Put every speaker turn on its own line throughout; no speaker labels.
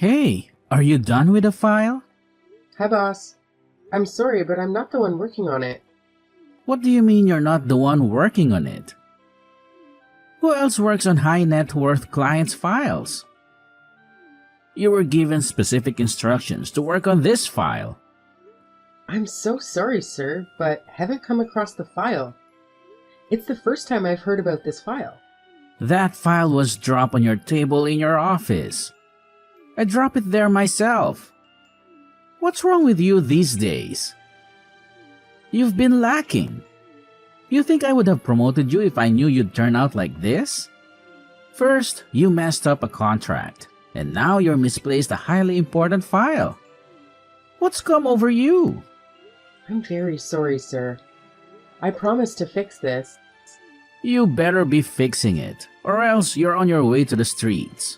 Hey, are you done with the file?
Hi, boss. I'm sorry, but I'm not the one working on it.
What do you mean you're not the one working on it? Who else works on high net worth clients' files? You were given specific instructions to work on this file.
I'm so sorry, sir, but haven't come across the file. It's the first time I've heard about this file.
That file was dropped on your table in your office. I dropped it there myself. What's wrong with you these days? You've been lacking. You think I would have promoted you if I knew you'd turn out like this? First, you messed up a contract, and now you're misplaced a highly important file. What's come over you?
I'm very sorry, sir. I promise to fix this.
You better be fixing it, or else you're on your way to the streets.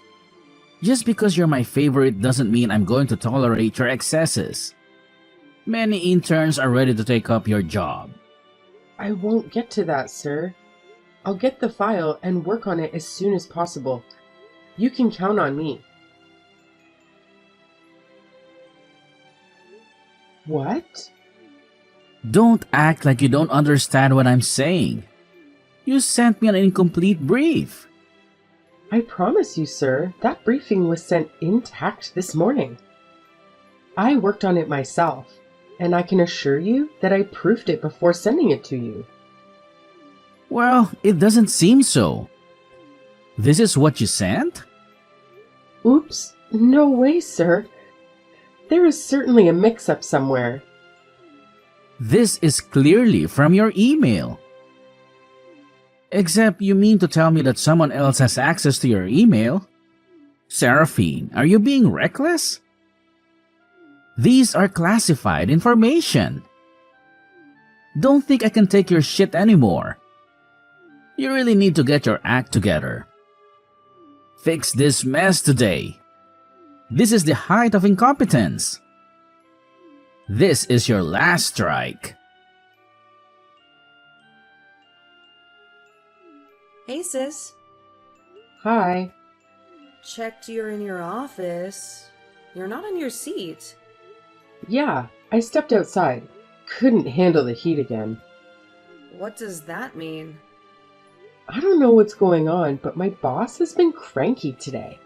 Just because you're my favorite doesn't mean I'm going to tolerate your excesses. Many interns are ready to take up your job.
I won't get to that, sir. I'll get the file and work on it as soon as possible. You can count on me. What?
Don't act like you don't understand what I'm saying. You sent me an incomplete brief.
I promise you, sir, that briefing was sent intact this morning. I worked on it myself, and I can assure you that I proofed it before sending it to you.
Well, it doesn't seem so. This is what you sent?
Oops, no way, sir. There is certainly a mix-up somewhere.
This is clearly from your email. Except you mean to tell me that someone else has access to your email? Seraphine, are you being reckless? These are classified information. Don't think I can take your shit anymore. You really need to get your act together. Fix this mess today. This is the height of incompetence. This is your last strike.
Hey sis,
Hi.
checked you're in your office. You're not on your seat.
Yeah, I stepped outside. Couldn't handle the heat again.
What does that mean?
I don't know what's going on, but my boss has been cranky today.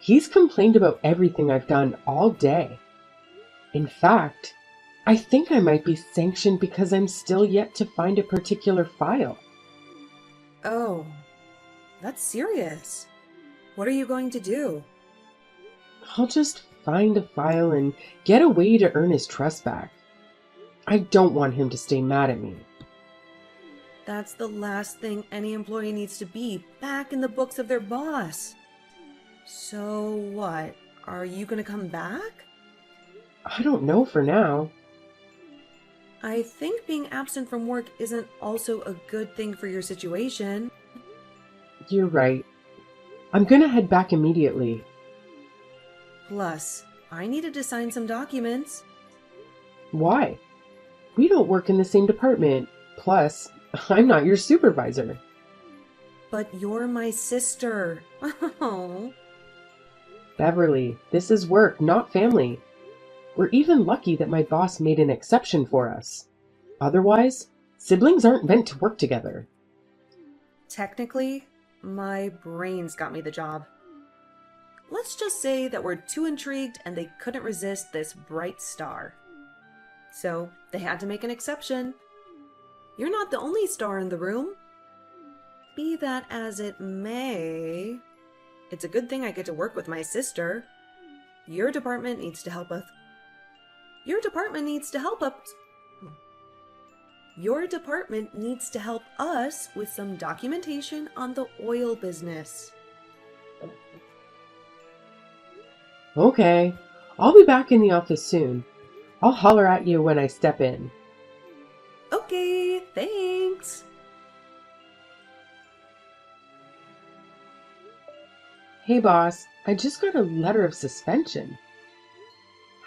He's complained about everything I've done all day. In fact, I think I might be sanctioned because I'm still yet to find a particular file.
Oh, that's serious. What are you going to do?
I'll just find a file and get a way to earn his trust back. I don't want him to stay mad at me.
That's the last thing any employee needs to be, back in the books of their boss. So what? Are you going to come back?
I don't know for now.
I think being absent from work isn't also a good thing for your situation.
You're right. I'm gonna head back immediately.
Plus, I needed to sign some documents.
Why? We don't work in the same department. Plus, I'm not your supervisor.
But you're my sister. Oh.
Beverly, this is work, not family. We're even lucky that my boss made an exception for us. Otherwise, siblings aren't meant to work together.
Technically, my brains got me the job. Let's just say that we're too intrigued and they couldn't resist this bright star. So they had to make an exception. You're not the only star in the room. Be that as it may, it's a good thing I get to work with my sister. Your department needs to help us. Your department needs to help us. Your department needs to help us with some documentation on the oil business.
Okay, I'll be back in the office soon. I'll holler at you when I step in.
Okay, thanks.
Hey boss, I just got a letter of suspension.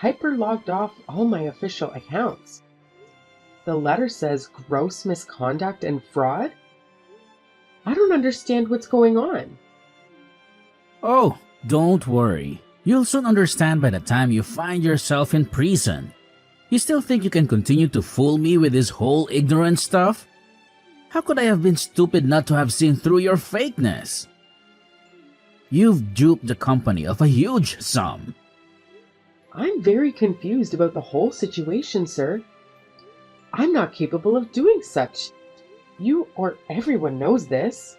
Hyper logged off all my official accounts. The letter says gross misconduct and fraud? I don't understand what's going on.
Oh, don't worry. You'll soon understand by the time you find yourself in prison. You still think you can continue to fool me with this whole ignorant stuff? How could I have been stupid not to have seen through your fakeness? You've duped the company of a huge sum.
I'm very confused about the whole situation, sir. I'm not capable of doing such. You or everyone knows this.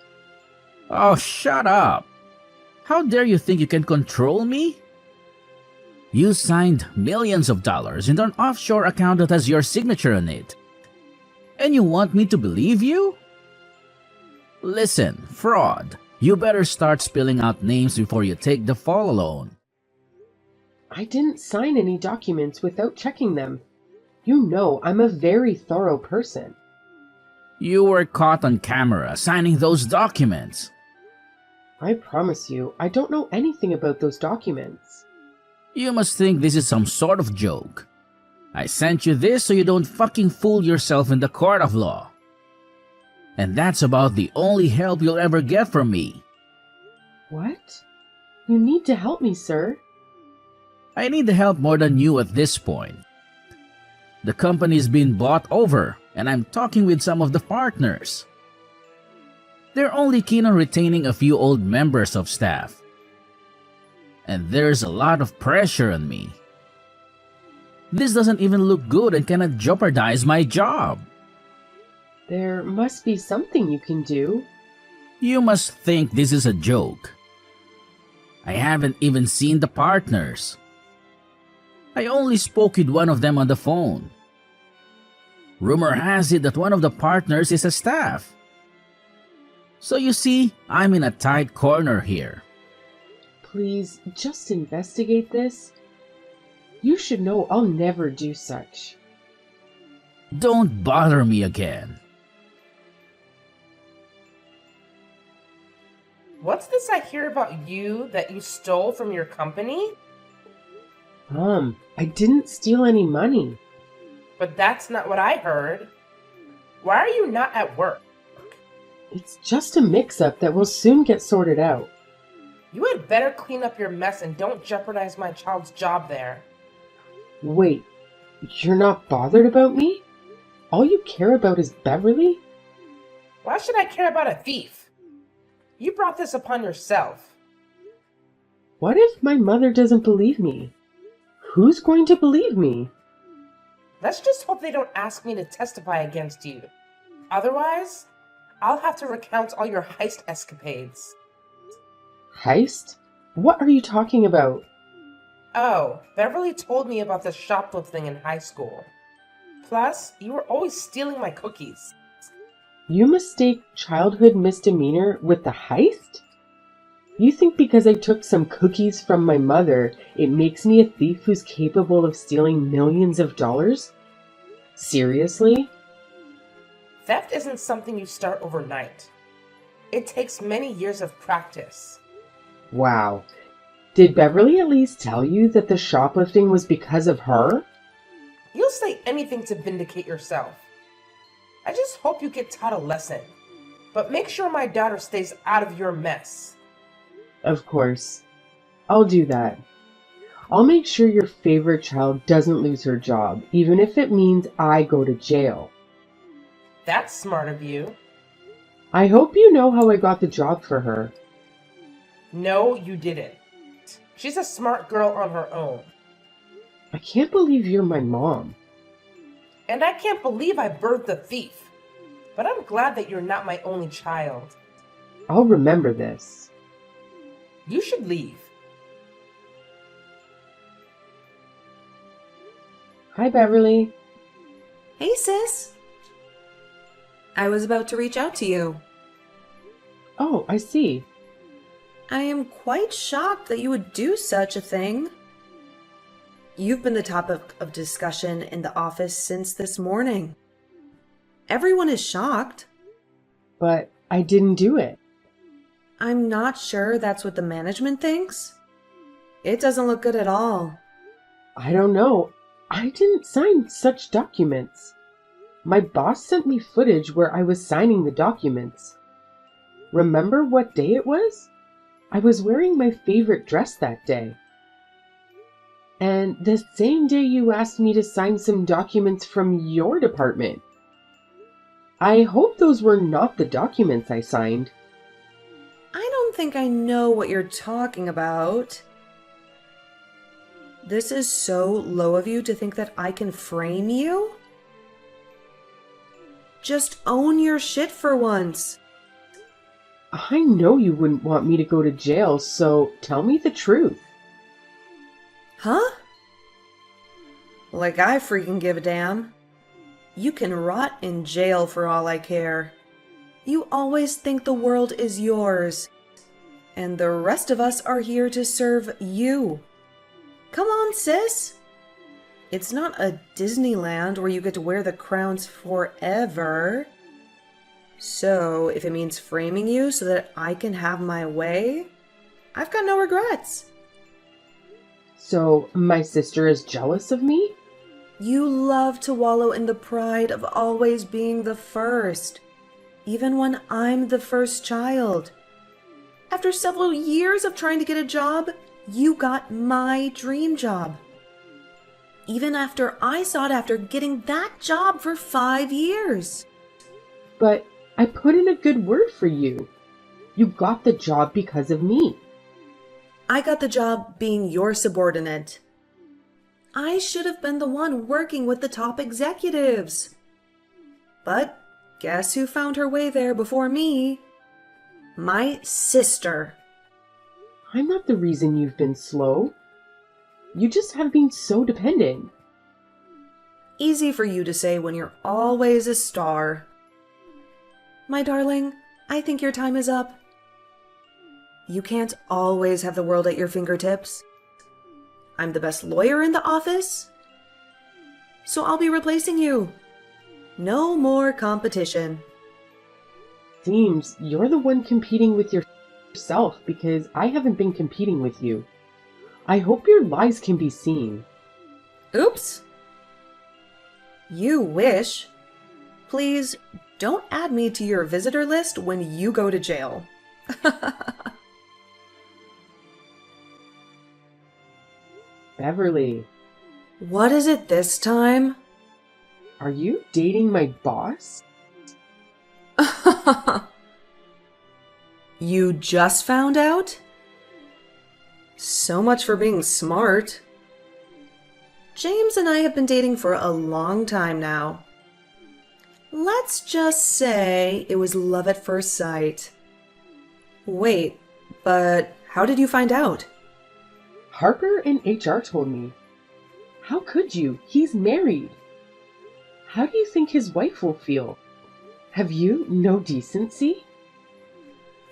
Oh, shut up! How dare you think you can control me? You signed millions of dollars into an offshore account that has your signature on it. And you want me to believe you? Listen, fraud. You better start spilling out names before you take the fall alone.
I didn't sign any documents without checking them. You know I'm a very thorough person.
You were caught on camera signing those documents.
I promise you, I don't know anything about those documents.
You must think this is some sort of joke. I sent you this so you don't fucking fool yourself in the court of law. And that's about the only help you'll ever get from me.
What? You need to help me, sir.
I need the help more than you at this point. The company's been bought over, and I'm talking with some of the partners. They're only keen on retaining a few old members of staff. And there's a lot of pressure on me. This doesn't even look good and cannot jeopardize my job.
There must be something you can do.
You must think this is a joke. I haven't even seen the partners. I only spoke with one of them on the phone. Rumor has it that one of the partners is a staff. So you see, I'm in a tight corner here.
Please, just investigate this. You should know I'll never do such.
Don't bother me again.
What's this I hear about you that you stole from your company?
I didn't steal any money.
But that's not what I heard. Why are you not at work?
It's just a mix-up that will soon get sorted out.
You had better clean up your mess and don't jeopardize my child's job there.
Wait, you're not bothered about me? All you care about is Beverly?
Why should I care about a thief? You brought this upon yourself.
What if my mother doesn't believe me? Who's going to believe me?
Let's just hope they don't ask me to testify against you. Otherwise, I'll have to recount all your heist escapades.
Heist? What are you talking about?
Oh, Beverly told me about the shoplifting in high school. Plus, you were always stealing my cookies.
You mistake childhood misdemeanor with the heist? You think because I took some cookies from my mother, it makes me a thief who's capable of stealing millions of dollars? Seriously?
Theft isn't something you start overnight. It takes many years of practice.
Wow. Did Beverly at least tell you that the shoplifting was because of her?
You'll say anything to vindicate yourself. I just hope you get taught a lesson. But make sure my daughter stays out of your mess.
Of course. I'll do that. I'll make sure your favorite child doesn't lose her job, even if it means I go to jail.
That's smart of you.
I hope you know how I got the job for her.
No, you didn't. She's a smart girl on her own.
I can't believe you're my mom.
And I can't believe I birthed a thief. But I'm glad that you're not my only child.
I'll remember this.
You should leave.
Hi, Beverly.
Hey, sis. I was about to reach out to you.
Oh, I see.
I am quite shocked that you would do such a thing. You've been the topic of discussion in the office since this morning. Everyone is shocked.
But I didn't do it.
I'm not sure that's what the management thinks. It doesn't look good at all.
I don't know. I didn't sign such documents. My boss sent me footage where I was signing the documents. Remember what day it was? I was wearing my favorite dress that day. And the same day you asked me to sign some documents from your department. I hope those were not the documents I signed.
I don't think I know what you're talking about. This is so low of you to think that I can frame you? Just own your shit for once.
I know you wouldn't want me to go to jail, so tell me the truth.
Huh? Like I freaking give a damn. You can rot in jail for all I care. You always think the world is yours, and the rest of us are here to serve you. Come on, sis. It's not a Disneyland where you get to wear the crowns forever. So, if it means framing you so that I can have my way, I've got no regrets.
So, my sister is jealous of me?
You love to wallow in the pride of always being the first, even when I'm the first child. After several years of trying to get a job, you got my dream job. Even after I sought after getting that job for 5 years.
But I put in a good word for you. You got the job because of me.
I got the job being your subordinate. I should have been the one working with the top executives. But guess who found her way there before me? My sister.
I'm not the reason you've been slow. You just have been so dependent.
Easy for you to say when you're always a star. My darling, I think your time is up. You can't always have the world at your fingertips. I'm the best lawyer in the office, so I'll be replacing you. No more competition.
Seems you're the one competing with yourself because I haven't been competing with you. I hope your lies can be seen.
Oops. You wish. Please don't add me to your visitor list when you go to jail.
Beverly,
What is it this time?
are you dating my boss?
You just found out? So much for being smart. James and I have been dating for a long time now. Let's just say it was love at first sight. Wait, but how did you find out?
Harper and HR told me. How could you? He's married. How do you think his wife will feel? Have you no decency?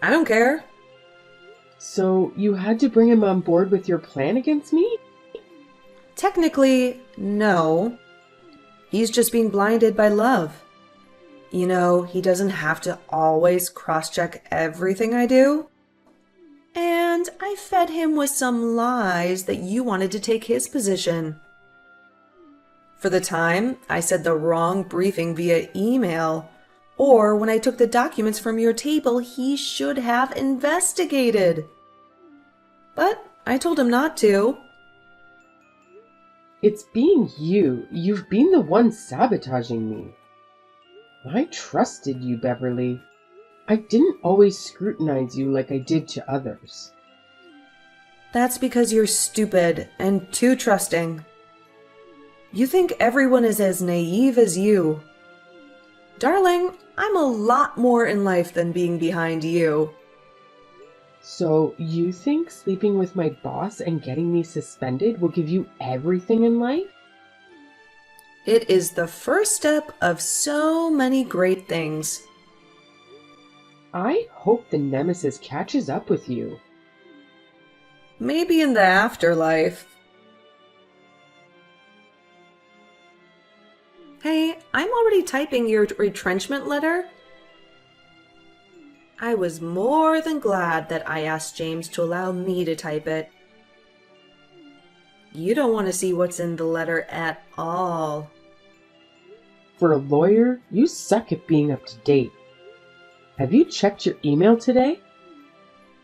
I don't care.
So you had to bring him on board with your plan against me?
Technically, no. He's just being blinded by love. You know, he doesn't have to always cross-check everything I do. And I fed him with some lies that you wanted to take his position. For the time, I said the wrong briefing via email, or when I took the documents from your table, he should have investigated. But I told him not to.
It's being you. You've been the one sabotaging me. I trusted you, Beverly. I didn't always scrutinize you like I did to others.
That's because you're stupid and too trusting. You think everyone is as naive as you. Darling, I'm a lot more in life than being behind you.
So you think sleeping with my boss and getting me suspended will give you everything in life?
It is the first step of so many great things.
I hope the nemesis catches up with you.
Maybe in the afterlife. Hey, I'm already typing your retrenchment letter. I was more than glad that I asked James to allow me to type it. You don't want to see what's in the letter at all.
For a lawyer, you suck at being up to date. Have you checked your email today?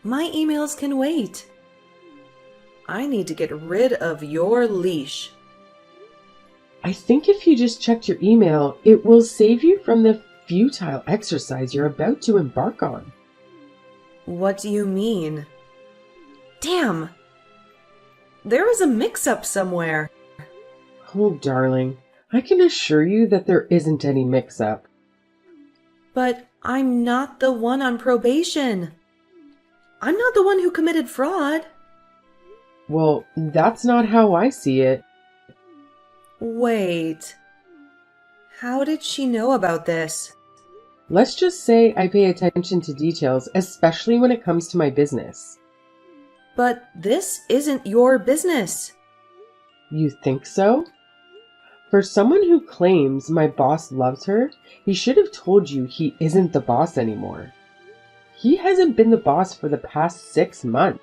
My emails can wait. I need to get rid of your leash.
I think if you just checked your email, it will save you from the futile exercise you're about to embark on.
What do you mean? Damn! There is a mix-up somewhere.
Oh, darling, I can assure you that there isn't any mix-up.
But I'm not the one on probation. I'm not the one who committed fraud.
Well, that's not how I see it.
Wait. How did she know about this?
Let's just say I pay attention to details, especially when it comes to my business.
But this isn't your business.
You think so? For someone who claims my boss loves her, he should have told you he isn't the boss anymore. He hasn't been the boss for the past 6 months.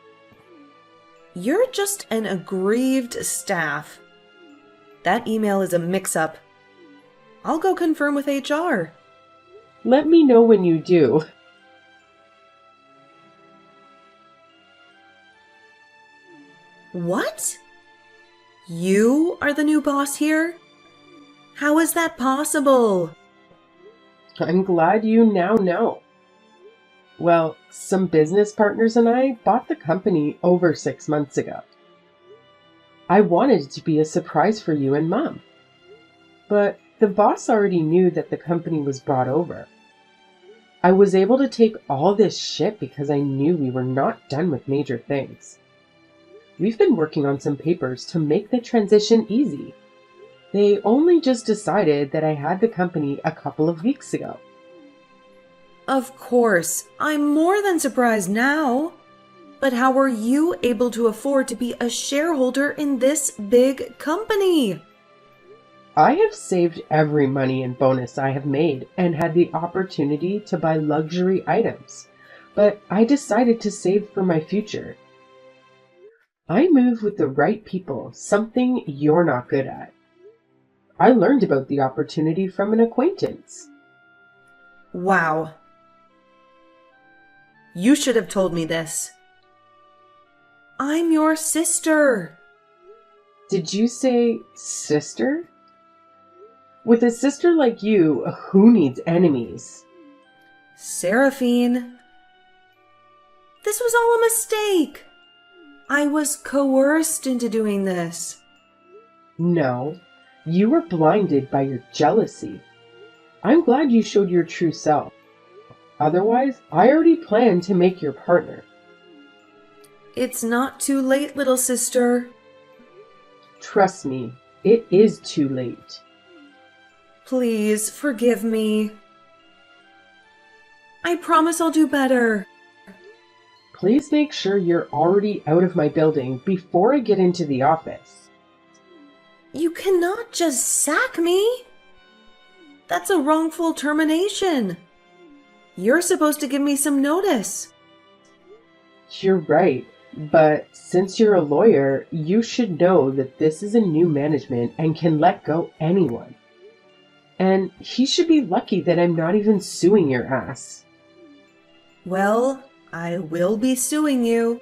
You're just an aggrieved staff. That email is a mix-up. I'll go confirm with HR.
Let me know when you do.
What? You are the new boss here? How is that possible?
I'm glad you now know. Well, some business partners and I bought the company over 6 months ago. I wanted it to be a surprise for you and Mom. But the boss already knew that the company was brought over. I was able to take all this shit because I knew we were not done with major things. We've been working on some papers to make the transition easy. They only just decided that I had the company a couple of weeks ago.
Of course, I'm more than surprised now. But how were you able to afford to be a shareholder in this big company?
I have saved every money and bonus I have made and had the opportunity to buy luxury items, but I decided to save for my future. I move with the right people, something you're not good at. I learned about the opportunity from an acquaintance.
Wow. You should have told me this. I'm your sister.
Did you say sister? With a sister like you, who needs enemies?
Seraphine. This was all a mistake. I was coerced into doing this.
No, you were blinded by your jealousy. I'm glad you showed your true self. Otherwise, I already planned to make your partner.
It's not too late, little sister.
Trust me, it is too late.
Please forgive me. I promise I'll do better.
Please make sure you're already out of my building before I get into the office.
You cannot just sack me. That's a wrongful termination. You're supposed to give me some notice.
You're right, but since you're a lawyer, you should know that this is a new management and can let go anyone. And he should be lucky that I'm not even suing your ass.
Well, I will be suing you.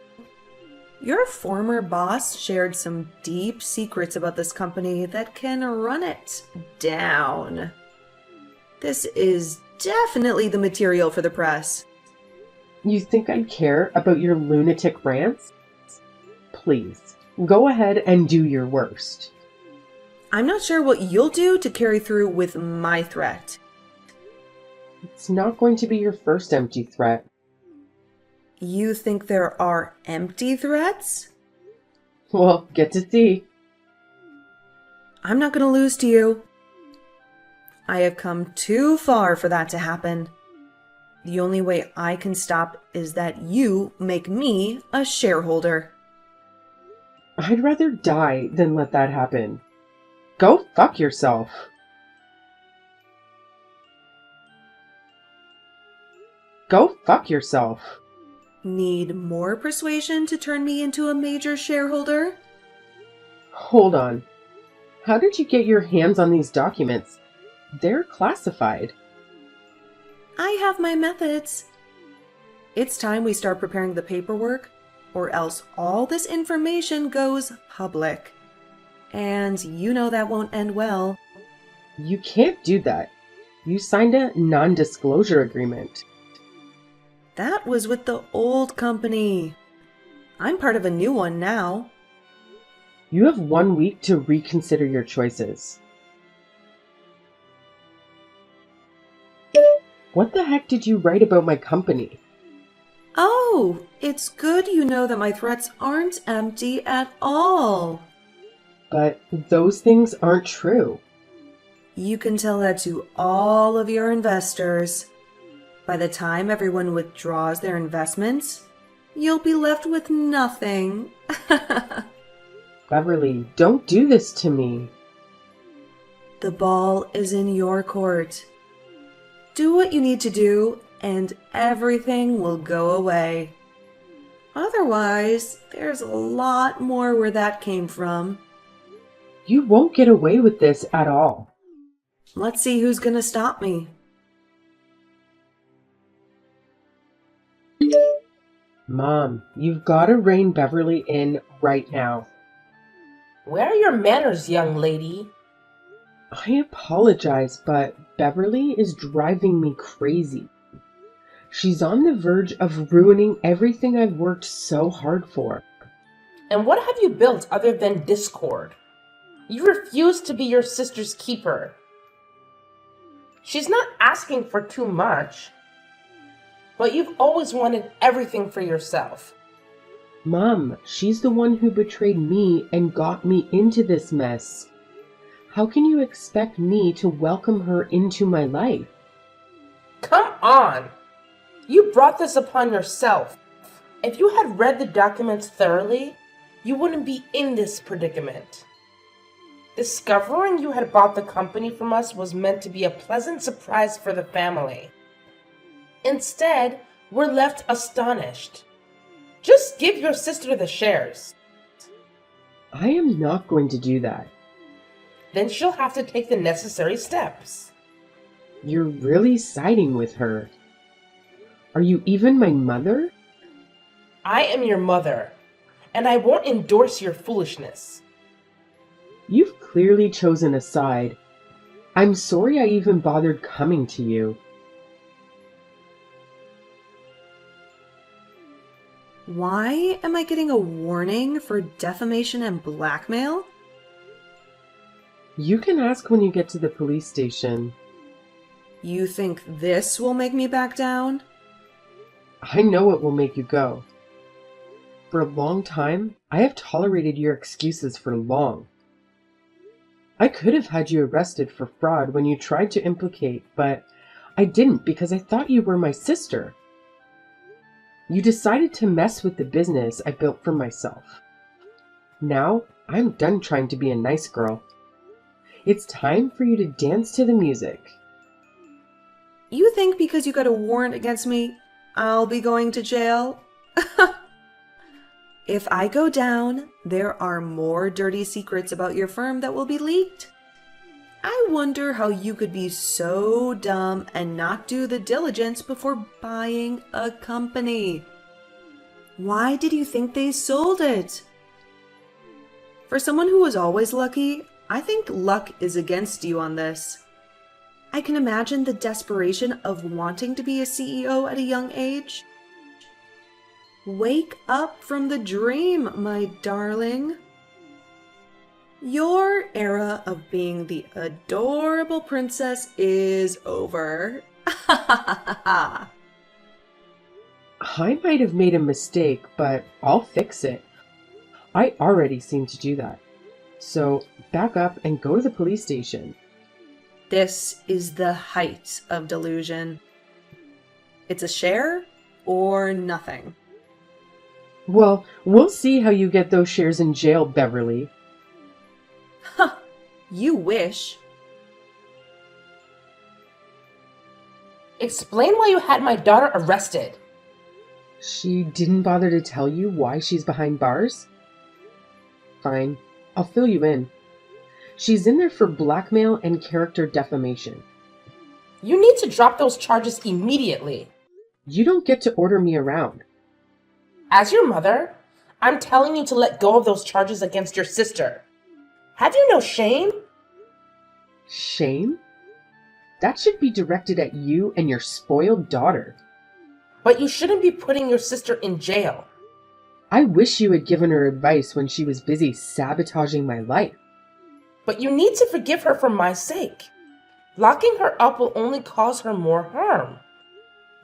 Your former boss shared some deep secrets about this company that can run it down. This is definitely the material for the press.
You think I'd care about your lunatic rants? Please, go ahead and do your worst.
I'm not sure what you'll do to carry through with my threat.
It's not going to be your first empty threat.
You think there are empty threats?
Well, get to see.
I'm not going to lose to you. I have come too far for that to happen. The only way I can stop is that you make me a shareholder.
I'd rather die than let that happen. Go fuck yourself. Go fuck yourself.
Need more persuasion to turn me into a major shareholder?
Hold on. How did you get your hands on these documents? They're classified.
I have my methods. It's time we start preparing the paperwork or else all this information goes public. And you know that won't end well.
You can't do that. You signed a non-disclosure agreement.
That was with the old company. I'm part of a new one now.
You have 1 week to reconsider your choices. What the heck did you write about my company?
Oh, it's good you know that my threats aren't empty at all.
But those things aren't true.
You can tell that to all of your investors. By the time everyone withdraws their investments, you'll be left with nothing.
Beverly, don't do this to me.
The ball is in your court. Do what you need to do, and everything will go away. Otherwise, there's a lot more where that came from.
You won't get away with this at all.
Let's see who's gonna stop me.
Mom, you've got to rein Beverly in right now.
Where are your manners, young lady?
I apologize, but Beverly is driving me crazy. She's on the verge of ruining everything I've worked so hard for.
And what have you built other than discord? You refuse to be your sister's keeper. She's not asking for too much, but you've always wanted everything for yourself.
Mom, she's the one who betrayed me and got me into this mess. How can you expect me to welcome her into my life?
Come on! You brought this upon yourself. If you had read the documents thoroughly, you wouldn't be in this predicament. Discovering you had bought the company from us was meant to be a pleasant surprise for the family. Instead, we're left astonished. Just give your sister the shares.
I am not going to do that.
Then she'll have to take the necessary steps.
You're really siding with her. Are you even my mother?
I am your mother, and I won't endorse your foolishness.
You've clearly chosen a side. I'm sorry I even bothered coming to you.
Why am I getting a warning for defamation and blackmail?
You can ask when you get to the police station.
You think this will make me back down?
I know it will make you go. For a long time, I have tolerated your excuses for long. I could have had you arrested for fraud when you tried to implicate, but I didn't because I thought you were my sister. You decided to mess with the business I built for myself. Now, I'm done trying to be a nice girl. It's time for you to dance to the music.
You think because you got a warrant against me, I'll be going to jail? If I go down, there are more dirty secrets about your firm that will be leaked. I wonder how you could be so dumb and not do the diligence before buying a company. Why did you think they sold it? For someone who was always lucky, I think luck is against you on this. I can imagine the desperation of wanting to be a CEO at a young age. Wake up from the dream, my darling. Your era of being the adorable princess is over.
I might have made a mistake, but I'll fix it. I already seem to do that. So back up and go to the police station.
This is the height of delusion. It's a share or nothing.
Well, we'll see how you get those shares in jail, Beverly.
Huh, you wish.
Explain why you had my daughter arrested.
She didn't bother to tell you why she's behind bars? Fine, I'll fill you in. She's in there for blackmail and character defamation.
You need to drop those charges immediately.
You don't get to order me around.
As your mother, I'm telling you to let go of those charges against your sister. Have you no shame?
Shame? That should be directed at you and your spoiled daughter.
But you shouldn't be putting your sister in jail.
I wish you had given her advice when she was busy sabotaging my life.
But you need to forgive her for my sake. Locking her up will only cause her more harm.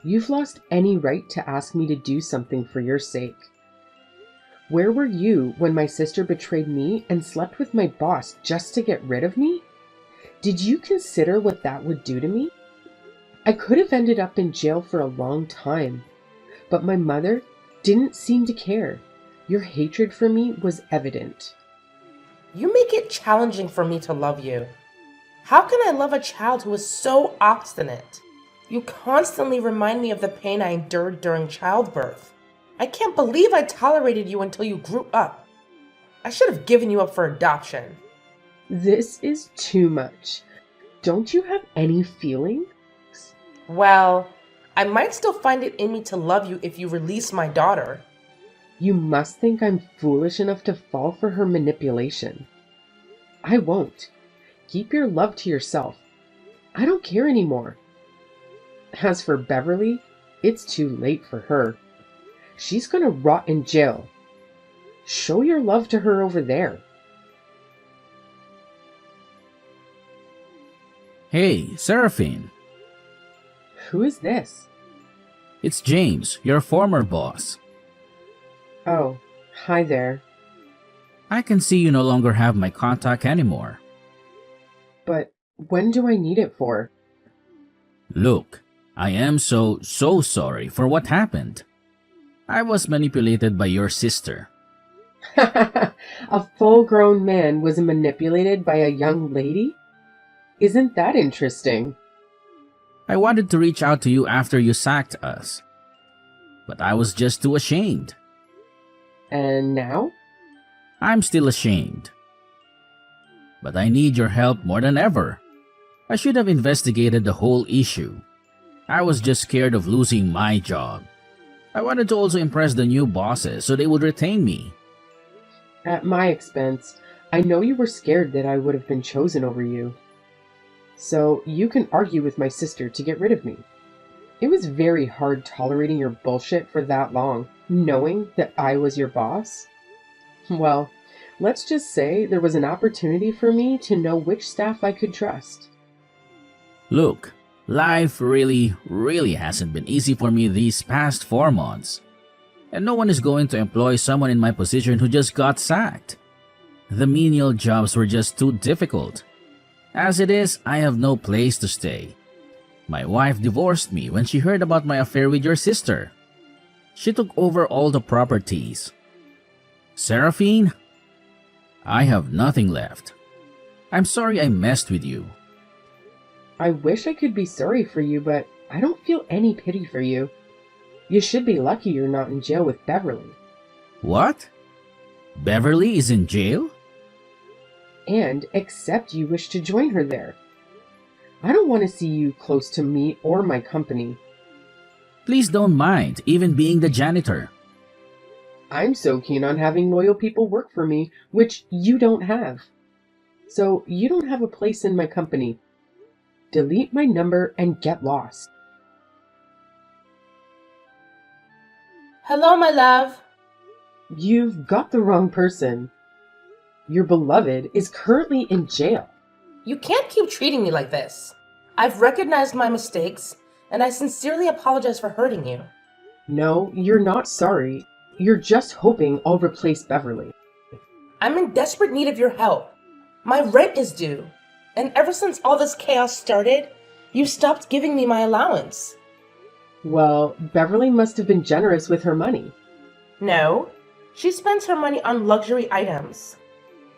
You've lost any right to ask me to do something for your sake. Where were you when my sister betrayed me and slept with my boss just to get rid of me? Did you consider what that would do to me? I could have ended up in jail for a long time, but my mother didn't seem to care. Your hatred for me was evident.
You make it challenging for me to love you. How can I love a child who is so obstinate? You constantly remind me of the pain I endured during childbirth. I can't believe I tolerated you until you grew up. I should have given you up for adoption.
This is too much. Don't you have any feelings?
Well, I might still find it in me to love you if you release my daughter.
You must think I'm foolish enough to fall for her manipulation. I won't. Keep your love to yourself. I don't care anymore. As for Beverly, it's too late for her. She's gonna rot in jail. Show your love to her over there.
Hey, Seraphine.
Who is this?
It's James, your former boss.
Oh, hi there.
I can see you no longer have my contact anymore.
But when do I need it for?
Look, I am so sorry for what happened. I was manipulated by your sister.
A full-grown man was manipulated by a young lady? Isn't that interesting?
I wanted to reach out to you after you sacked us, but I was just too ashamed.
And now?
I'm still ashamed. But I need your help more than ever. I should have investigated the whole issue. I was just scared of losing my job. I wanted to also impress the new bosses so they would retain me.
At my expense, I know you were scared that I would have been chosen over you. So you can argue with my sister to get rid of me. It was very hard tolerating your bullshit for that long, knowing that I was your boss. Well, let's just say there was an opportunity for me to know which staff I could trust.
Look, life really hasn't been easy for me these past 4 months. And no one is going to employ someone in my position who just got sacked. The menial jobs were just too difficult. As it is, I have no place to stay. My wife divorced me when she heard about my affair with your sister. She took over all the properties. Seraphine, I have nothing left. I'm sorry I messed with you.
I wish I could be sorry for you, but I don't feel any pity for you. You should be lucky you're not in jail with Beverly.
What? Beverly is in jail?
And except you wish to join her there. I don't want to see you close to me or my company.
Please don't mind even being the janitor.
I'm so keen on having loyal people work for me, which you don't have. So you don't have a place in my company. Delete my number and get lost.
Hello, my love.
You've got the wrong person. Your beloved is currently in jail.
You can't keep treating me like this. I've recognized my mistakes, and I sincerely apologize for hurting you.
No, you're not sorry. You're just hoping I'll replace Beverly.
I'm in desperate need of your help. My rent is due, and ever since all this chaos started, you stopped giving me my allowance.
Well, Beverly must have been generous with her money.
No, she spends her money on luxury items.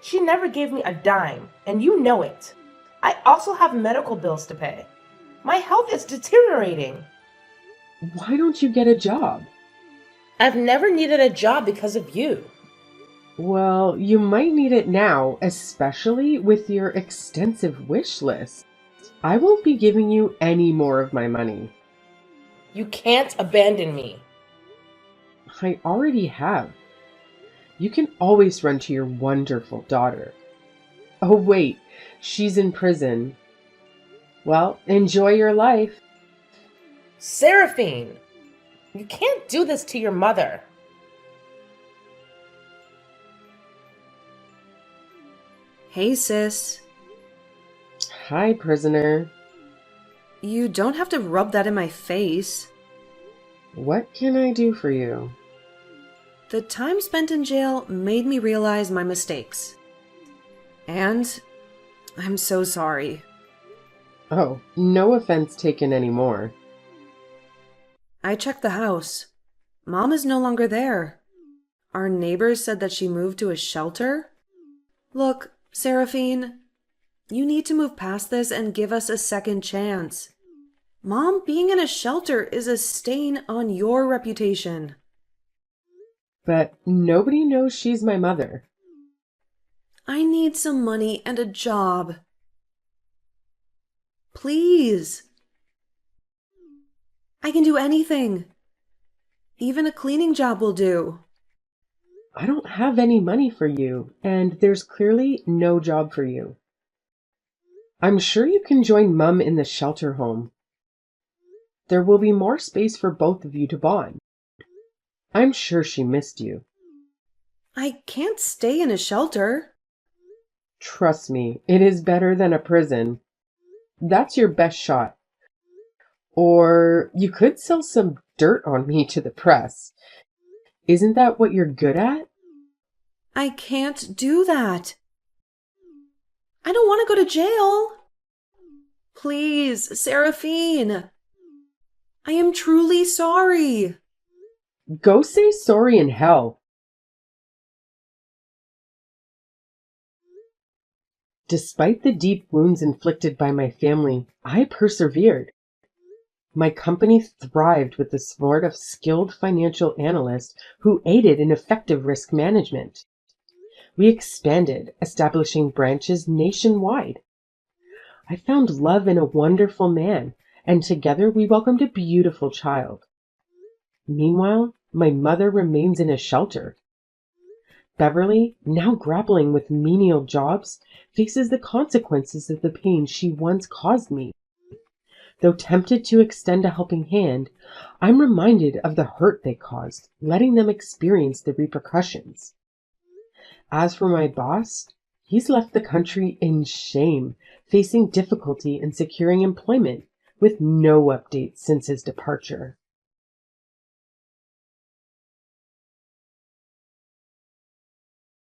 She never gave me a dime, and you know it. I also have medical bills to pay. My health is deteriorating.
Why don't you get a job?
I've never needed a job because of you.
Well, you might need it now, especially with your extensive wish list. I won't be giving you any more of my money.
You can't abandon me.
I already have. You can always run to your wonderful daughter. Oh, wait, she's in prison. Well, enjoy your life.
Seraphine, you can't do this to your mother.
Hey, sis.
Hi, prisoner.
You don't have to rub that in my face.
What can I do for you?
The time spent in jail made me realize my mistakes. And I'm so sorry.
Oh, no offense taken anymore.
I checked the house. Mom is no longer there. Our neighbors said that she moved to a shelter. Look, Seraphine, you need to move past this and give us a second chance. Mom being in a shelter is a stain on your reputation.
But nobody knows she's my mother.
I need some money and a job. Please. I can do anything. Even a cleaning job will do.
I don't have any money for you, and there's clearly no job for you. I'm sure you can join Mum in the shelter home. There will be more space for both of you to bond. I'm sure she missed you.
I can't stay in a shelter.
Trust me, it is better than a prison. That's your best shot. Or you could sell some dirt on me to the press. Isn't that what you're good at?
I can't do that. I don't want to go to jail. Please, Seraphine. I am truly sorry.
Go say sorry in hell. Despite the deep wounds inflicted by my family, I persevered. My company thrived with the support of skilled financial analysts who aided in effective risk management. We expanded, establishing branches nationwide. I found love in a wonderful man, and together we welcomed a beautiful child. Meanwhile, my mother remains in a shelter. Beverly, now grappling with menial jobs, faces the consequences of the pain she once caused me. Though tempted to extend a helping hand, I'm reminded of the hurt they caused, letting them experience the repercussions. As for my boss, he's left the country in shame, facing difficulty in securing employment, with no updates since his departure.